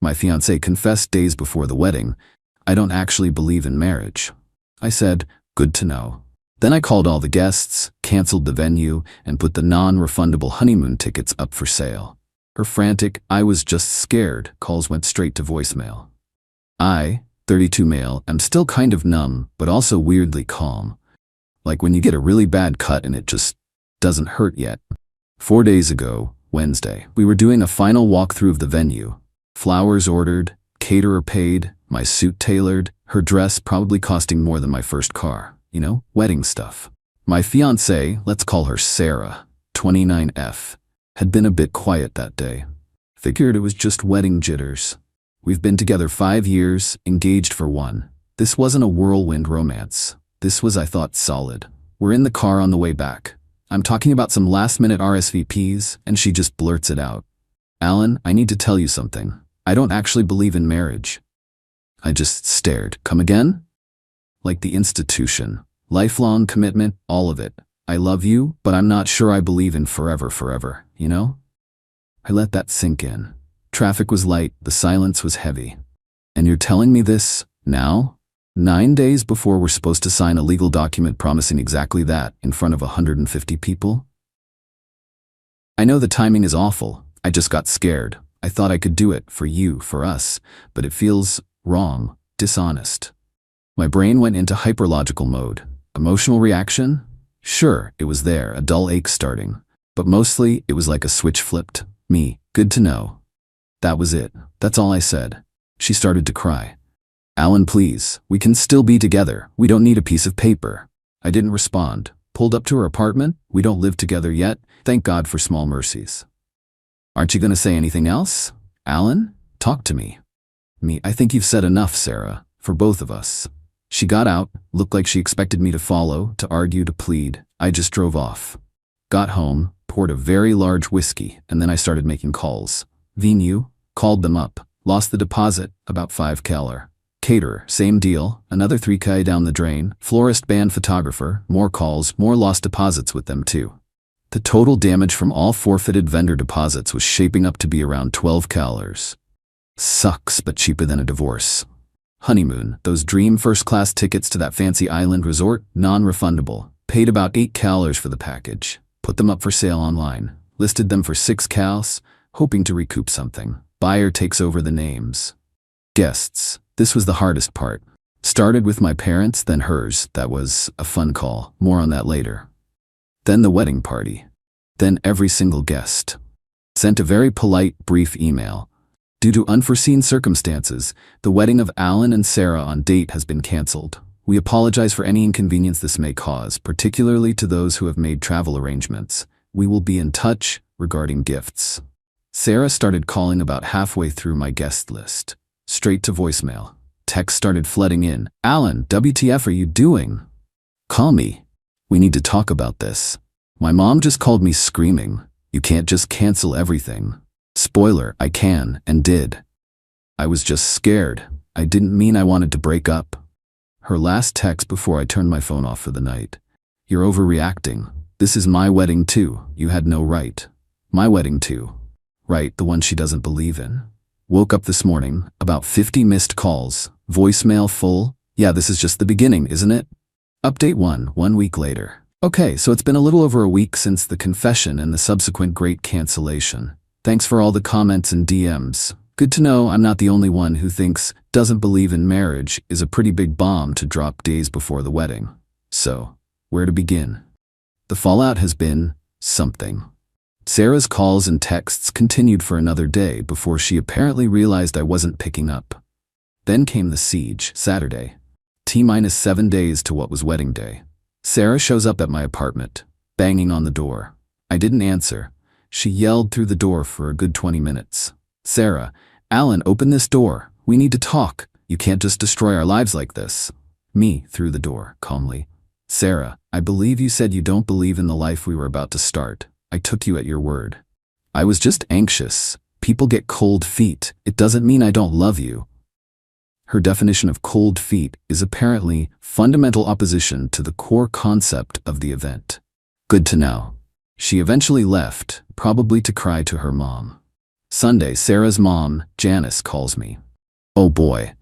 My fiancé confessed days before the wedding, "I don't actually believe in marriage." I said, "Good to know." Then I called all the guests, canceled the venue, and put the non-refundable honeymoon tickets up for sale. Her frantic, "I was just scared" calls went straight to voicemail. I, 32 male, am still kind of numb, but also weirdly calm. Like when you get a really bad cut and it just doesn't hurt yet. 4 days ago, Wednesday, we were doing a final walkthrough of the venue. Flowers ordered, caterer paid, my suit tailored, her dress probably costing more than my first car. You know, wedding stuff. My fiancée, let's call her Sarah, 29F, had been a bit quiet that day. Figured it was just wedding jitters. We've been together 5 years, engaged for 1. This wasn't a whirlwind romance. This was, I thought, solid. We're in the car on the way back. I'm talking about some last-minute RSVPs, and she just blurts it out. "Alan, I need to tell you something. I don't actually believe in marriage." I just stared. "Come again?" Like the institution. Lifelong commitment, all of it. I love you, but I'm not sure I believe in forever, you know? I let that sink in. Traffic was light, the silence was heavy. "And you're telling me this now? 9 days before we're supposed to sign a legal document promising exactly that in front of 150 people? I know the timing is awful. I just got scared. I thought I could do it for you, for us, but it feels wrong, dishonest. My brain went into hyperlogical mode. Emotional reaction? Sure, it was there, a dull ache starting. But mostly, it was like a switch flipped. Me, good to know. That was it. That's all I said. She started to cry. "Alan, please, we can still be together. We don't need a piece of paper." I didn't respond. Pulled up to her apartment. We don't live together yet. Thank God for small mercies. "Aren't you going to say anything else? Alan, talk to me." Me, "I think you've said enough, Sarah, for both of us." She got out, looked like she expected me to follow, to argue, to plead. I just drove off. Got home, poured a very large whiskey, and then I started making calls. Venue, called them up, lost the deposit, about 5 Keller. Caterer, same deal, another 3K down the drain. Florist, band, photographer, more calls, more lost deposits with them too. The total damage from all forfeited vendor deposits was shaping up to be around 12 Kellers. Sucks, but cheaper than a divorce. Honeymoon, those dream first-class tickets to that fancy island resort, non-refundable. Paid about 8 Kellers for the package. Put them up for sale online. Listed them for 6 Kals, hoping to recoup something. Buyer takes over the names. Guests. This was the hardest part. Started with my parents, then hers. That was a fun call. More on that later. Then the wedding party. Then every single guest. Sent a very polite, brief email. Due to unforeseen circumstances, the wedding of Alan and Sarah on date has been canceled. We apologize for any inconvenience this may cause, particularly to those who have made travel arrangements. We will be in touch regarding gifts. Sarah started calling about halfway through my guest list. Straight to voicemail. Text started flooding in. "Alan, WTF are you doing? Call me. We need to talk about this. My mom just called me screaming. You can't just cancel everything." Spoiler, I can, and did. I was just scared. I didn't mean I wanted to break up. Her last text before I turned my phone off for the night. "You're overreacting. This is my wedding too. You had no right." My wedding too. Right, the one she doesn't believe in. Woke up this morning, about 50 missed calls. Voicemail full. Yeah, this is just the beginning, isn't it? Update 1 week later. Okay, so it's been a little over a week since the confession and the subsequent great cancellation. Thanks for all the comments and DMs. Good to know I'm not the only one who thinks "doesn't believe in marriage" is a pretty big bomb to drop days before the wedding. So, where to begin? The fallout has been something. Sarah's calls and texts continued for another day before she apparently realized I wasn't picking up. Then came the siege, Saturday. T-7 days to what was wedding day. Sarah shows up at my apartment, banging on the door. I didn't answer. She yelled through the door for a good 20 minutes. "Sarah, Alan, open this door. We need to talk. You can't just destroy our lives like this." Me, through the door, calmly. "Sarah, I believe you said you don't believe in the life we were about to start. I took you at your word. I was just anxious. People get cold feet. It doesn't mean I don't love you." Her definition of cold feet is apparently fundamental opposition to the core concept of the event. Good to know. She eventually left, probably to cry to her mom. Sunday, Sarah's mom, Janice, calls me. Oh boy.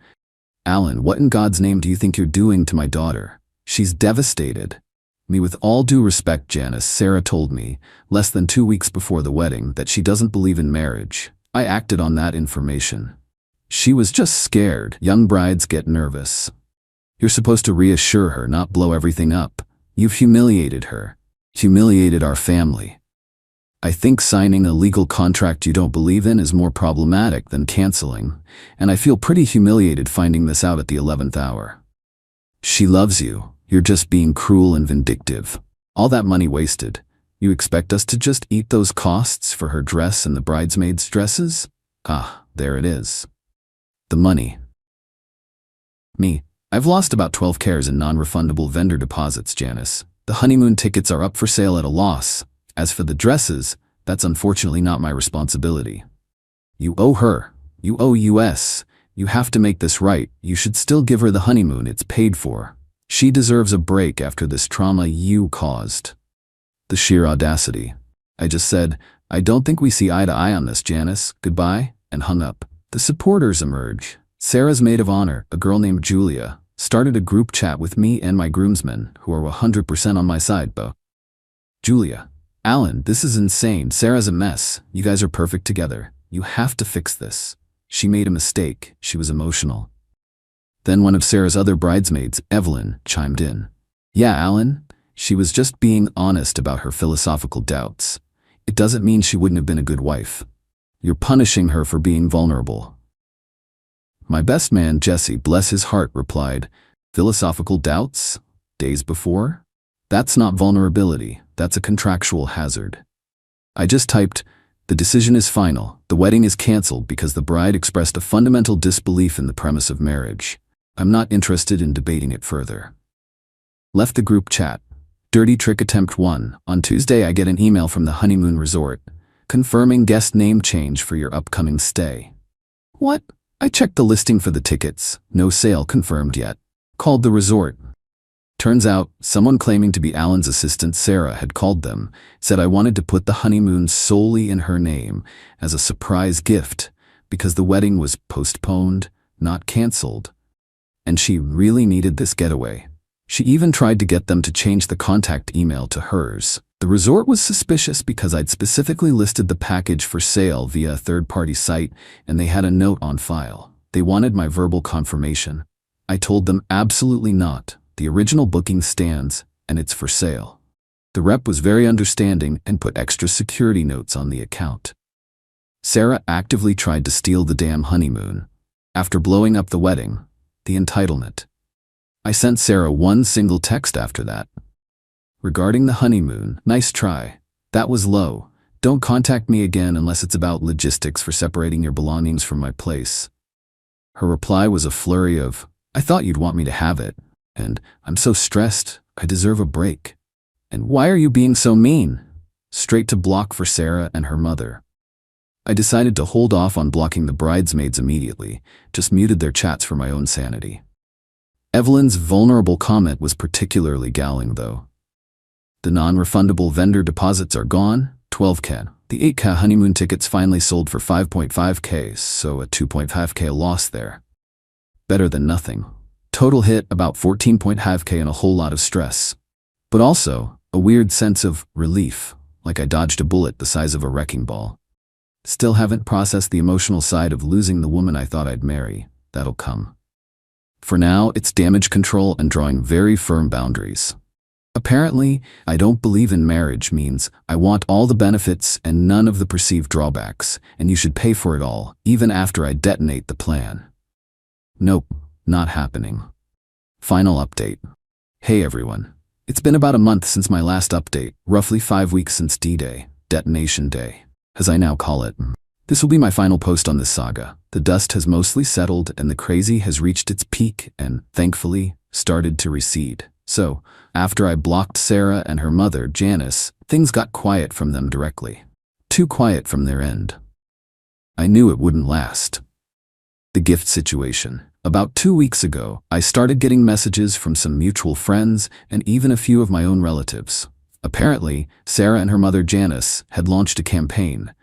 Alan, what in God's name do you think you're doing to my daughter? She's devastated. Me, with all due respect, Janice, Sarah told me, less than 2 weeks before the wedding, that she doesn't believe in marriage. I acted on that information. She was just scared. Young brides get nervous. You're supposed to reassure her, not blow everything up. You've humiliated her. Humiliated our family. I think signing a legal contract you don't believe in is more problematic than canceling, and I feel pretty humiliated finding this out at the 11th hour. She loves you. You're just being cruel and vindictive. All that money wasted. You expect us to just eat those costs for her dress and the bridesmaids' dresses? Ah, there it is. The money. Me. I've lost about 12 Ks in non-refundable vendor deposits, Janice. The honeymoon tickets are up for sale at a loss. As for the dresses, that's unfortunately not my responsibility. You owe her. You owe US. You have to make this right. You should still give her the honeymoon. It's paid for. She deserves a break after this trauma you caused. The sheer audacity. I just said, I don't think we see eye to eye on this, Janice. Goodbye, and hung up. The supporters emerge. Sarah's maid of honor, a girl named Julia, started a group chat with me and my groomsmen, who are 100% on my side, Bo. Julia. Alan, this is insane. Sarah's a mess. You guys are perfect together. You have to fix this. She made a mistake. She was emotional. Then one of Sarah's other bridesmaids, Evelyn, chimed in. Yeah, Alan, she was just being honest about her philosophical doubts. It doesn't mean she wouldn't have been a good wife. You're punishing her for being vulnerable. My best man, Jesse, bless his heart, replied, philosophical doubts? Days before? That's not vulnerability. That's a contractual hazard. I just typed, the decision is final. The wedding is canceled because the bride expressed a fundamental disbelief in the premise of marriage. I'm not interested in debating it further. Left the group chat. Dirty trick attempt 1. On Tuesday I get an email from the honeymoon resort, confirming guest name change for your upcoming stay. What? I checked the listing for the tickets. No sale confirmed yet. Called the resort. Turns out, someone claiming to be Alan's assistant Sarah had called them, said I wanted to put the honeymoon solely in her name as a surprise gift because the wedding was postponed, not canceled. And she really needed this getaway. She even tried to get them to change the contact email to hers. The resort was suspicious because I'd specifically listed the package for sale via a third-party site, and they had a note on file. They wanted my verbal confirmation. I told them absolutely not. The original booking stands, and it's for sale. The rep was very understanding and put extra security notes on the account. Sarah actively tried to steal the damn honeymoon. After blowing up the wedding, the entitlement. I sent Sarah one single text after that. Regarding the honeymoon, nice try. That was low. Don't contact me again unless it's about logistics for separating your belongings from my place. Her reply was a flurry of, I thought you'd want me to have it. And, I'm so stressed, I deserve a break. And why are you being so mean? Straight to block for Sarah and her mother. I decided to hold off on blocking the bridesmaids immediately, just muted their chats for my own sanity. Evelyn's vulnerable comment was particularly galling, though. The non-refundable vendor deposits are gone, 12K. The 8K honeymoon tickets finally sold for 5.5K, so a 2.5K loss there. Better than nothing. Total hit about 14.5K and a whole lot of stress. But also, a weird sense of relief, like I dodged a bullet the size of a wrecking ball. Still haven't processed the emotional side of losing the woman I thought I'd marry. That'll come. For now, it's damage control and drawing very firm boundaries. Apparently, I don't believe in marriage means I want all the benefits and none of the perceived drawbacks, and you should pay for it all, even after I detonate the plan. Nope, not happening. Final update. Hey everyone. It's been about a month since my last update, roughly 5 weeks since D-Day, Detonation Day, as I now call it. This will be my final post on this saga. The dust has mostly settled and the crazy has reached its peak and, thankfully, started to recede. So, after I blocked Sarah and her mother, Janice, things got quiet from them directly. Too quiet from their end. I knew it wouldn't last. The gift situation. About 2 weeks ago, I started getting messages from some mutual friends and even a few of my own relatives. Apparently, Sarah and her mother Janice had launched a campaign.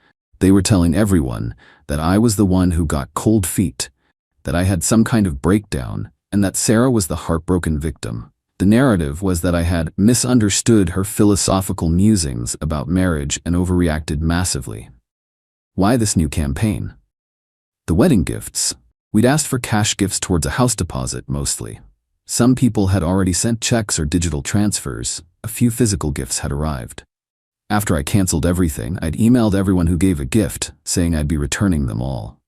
They were telling everyone that I was the one who got cold feet, that I had some kind of breakdown, and that Sarah was the heartbroken victim. The narrative was that I had misunderstood her philosophical musings about marriage and overreacted massively. Why this new campaign? The wedding gifts. We'd asked for cash gifts towards a house deposit mostly. Some people had already sent checks or digital transfers. A few physical gifts had arrived. After I canceled everything, I'd emailed everyone who gave a gift, saying I'd be returning them all.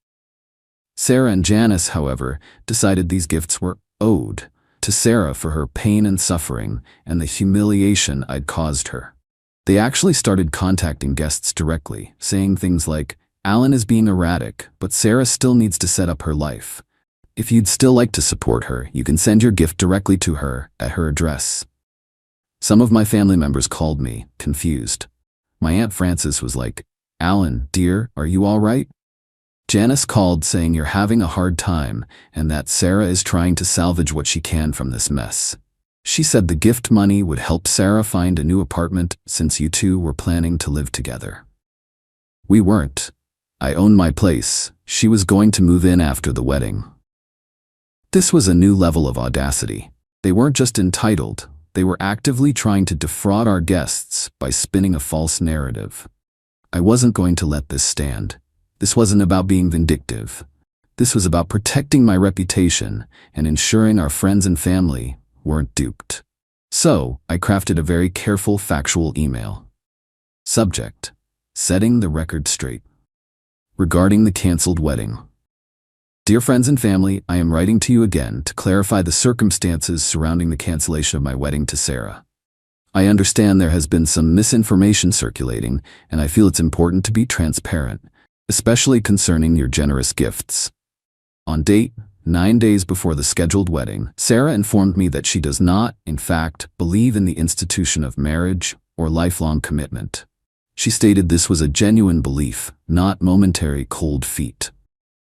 Sarah and Janice, however, decided these gifts were owed to Sarah for her pain and suffering and the humiliation I'd caused her. They actually started contacting guests directly, saying things like, "Alan is being erratic, but Sarah still needs to set up her life. If you'd still like to support her, you can send your gift directly to her at her address." Some of my family members called me, confused. My Aunt Frances was like, "Alan, dear, are you all right?" Janice called saying you're having a hard time and that Sarah is trying to salvage what she can from this mess. She said the gift money would help Sarah find a new apartment since you two were planning to live together. We weren't. I owned my place. She was going to move in after the wedding. This was a new level of audacity. They weren't just entitled, they were actively trying to defraud our guests by spinning a false narrative. I wasn't going to let this stand. This wasn't about being vindictive. This was about protecting my reputation and ensuring our friends and family weren't duped. So, I crafted a very careful, factual email. Subject: setting the record straight. Regarding the canceled wedding. Dear friends and family, I am writing to you again to clarify the circumstances surrounding the cancellation of my wedding to Sarah. I understand there has been some misinformation circulating, and I feel it's important to be transparent, especially concerning your generous gifts. On date, 9 days before the scheduled wedding, Sarah informed me that she does not, in fact, believe in the institution of marriage or lifelong commitment. She stated this was a genuine belief, not momentary cold feet.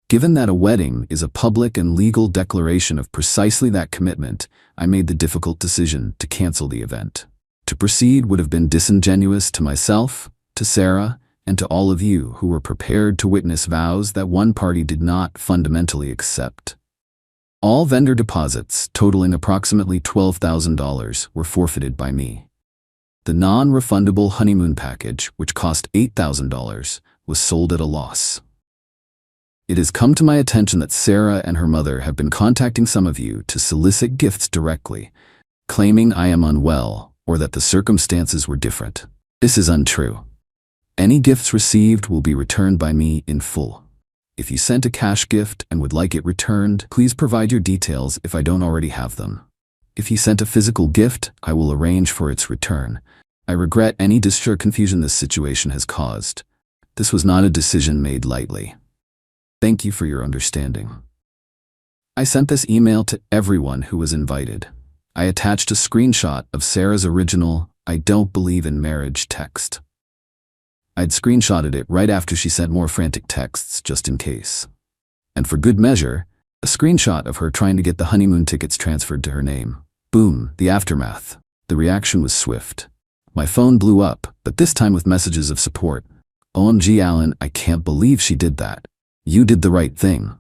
Given that a wedding is a public and legal declaration of precisely that commitment, I made the difficult decision to cancel the event. To proceed would have been disingenuous to myself, to Sarah, and to all of you who were prepared to witness vows that one party did not fundamentally accept. All vendor deposits, totaling approximately $12,000, were forfeited by me. The non-refundable honeymoon package, which cost $8,000, was sold at a loss. It has come to my attention that Sarah and her mother have been contacting some of you to solicit gifts directly, claiming I am unwell or that the circumstances were different. This is untrue. Any gifts received will be returned by me in full. If you sent a cash gift and would like it returned, please provide your details if I don't already have them. If you sent a physical gift, I will arrange for its return. I regret any distress or confusion this situation has caused. This was not a decision made lightly. Thank you for your understanding. I sent this email to everyone who was invited. I attached a screenshot of Sarah's original "I don't believe in marriage" text. I'd screenshotted it right after she sent more frantic texts just in case. And for good measure, a screenshot of her trying to get the honeymoon tickets transferred to her name. Boom, the aftermath. The reaction was swift. My phone blew up, but this time with messages of support. "OMG Alan, I can't believe she did that. You did the right thing.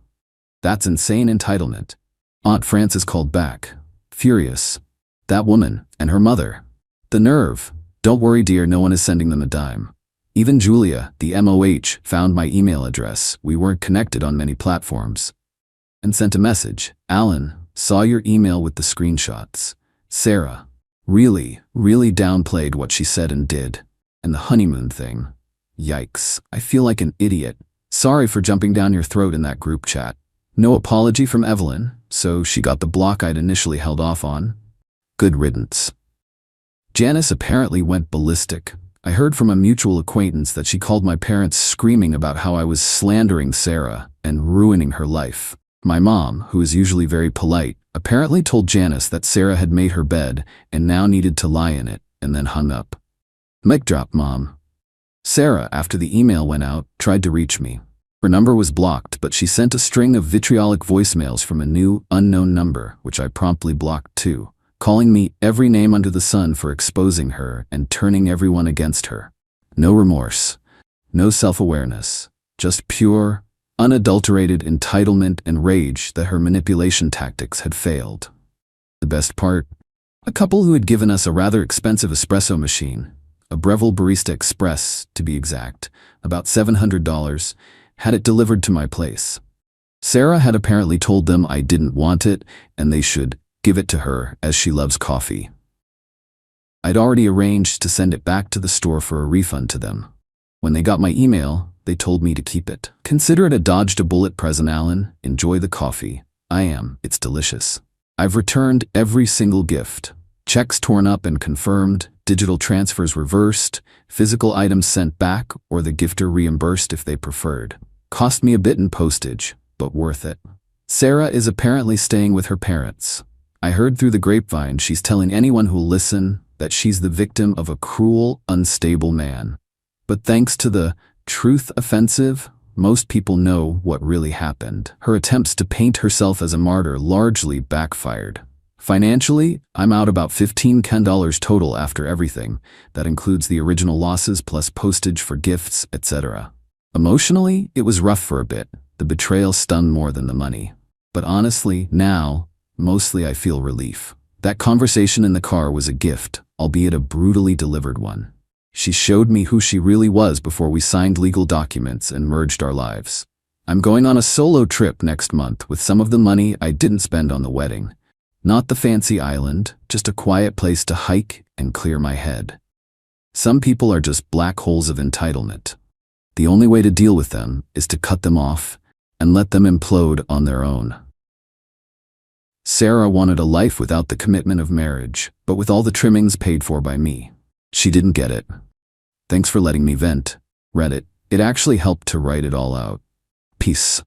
That's insane entitlement." Aunt Frances called back, furious. That woman, and her mother. The nerve. "Don't worry dear, no one is sending them a dime." Even Julia, the MOH, found my email address. We weren't connected on many platforms. And sent a message. "Alan, saw your email with the screenshots. Sarah really downplayed what she said and did. And the honeymoon thing. Yikes, I feel like an idiot. Sorry for jumping down your throat in that group chat. No apology from Evelyn, so she got the block I'd initially held off on. Good riddance." Janice apparently went ballistic. I heard from a mutual acquaintance that she called my parents screaming about how I was slandering Sarah and ruining her life. My mom, who is usually very polite, apparently told Janice that Sarah had made her bed and now needed to lie in it, and then hung up. Mic drop, Mom. Sarah, after the email went out, tried to reach me. Her number was blocked, but she sent a string of vitriolic voicemails from a new, unknown number, which I promptly blocked too, calling me every name under the sun for exposing her and turning everyone against her. No remorse. No self-awareness, just pure, unadulterated entitlement and rage that her manipulation tactics had failed. The best part? A couple who had given us a rather expensive espresso machine, a Breville Barista Express to be exact, about $700, had it delivered to my place. Sarah had apparently told them I didn't want it and they should give it to her as she loves coffee. I'd already arranged to send it back to the store for a refund to them. When they got my email, they told me to keep it. Consider it a dodged a bullet present, Alan. Enjoy the coffee. I am. It's delicious. I've returned every single gift. Checks torn up and confirmed, digital transfers reversed, physical items sent back or the gifter reimbursed if they preferred. Cost me a bit in postage, but worth it. Sarah is apparently staying with her parents. I heard through the grapevine she's telling anyone who'll listen that she's the victim of a cruel, unstable man. But thanks to the truth offensive, most people know what really happened. Her attempts to paint herself as a martyr largely backfired. Financially, I'm out about $15 total after everything. That includes the original losses plus postage for gifts, etc. Emotionally, it was rough for a bit. The betrayal stung more than the money. But honestly, now, mostly I feel relief. That conversation in the car was a gift, albeit a brutally delivered one. She showed me who she really was before we signed legal documents and merged our lives. I'm going on a solo trip next month with some of the money I didn't spend on the wedding. Not the fancy island, just a quiet place to hike and clear my head. Some people are just black holes of entitlement. The only way to deal with them is to cut them off and let them implode on their own. Sarah wanted a life without the commitment of marriage, but with all the trimmings paid for by me. She didn't get it. Thanks for letting me vent. Reddit. It actually helped to write it all out. Peace.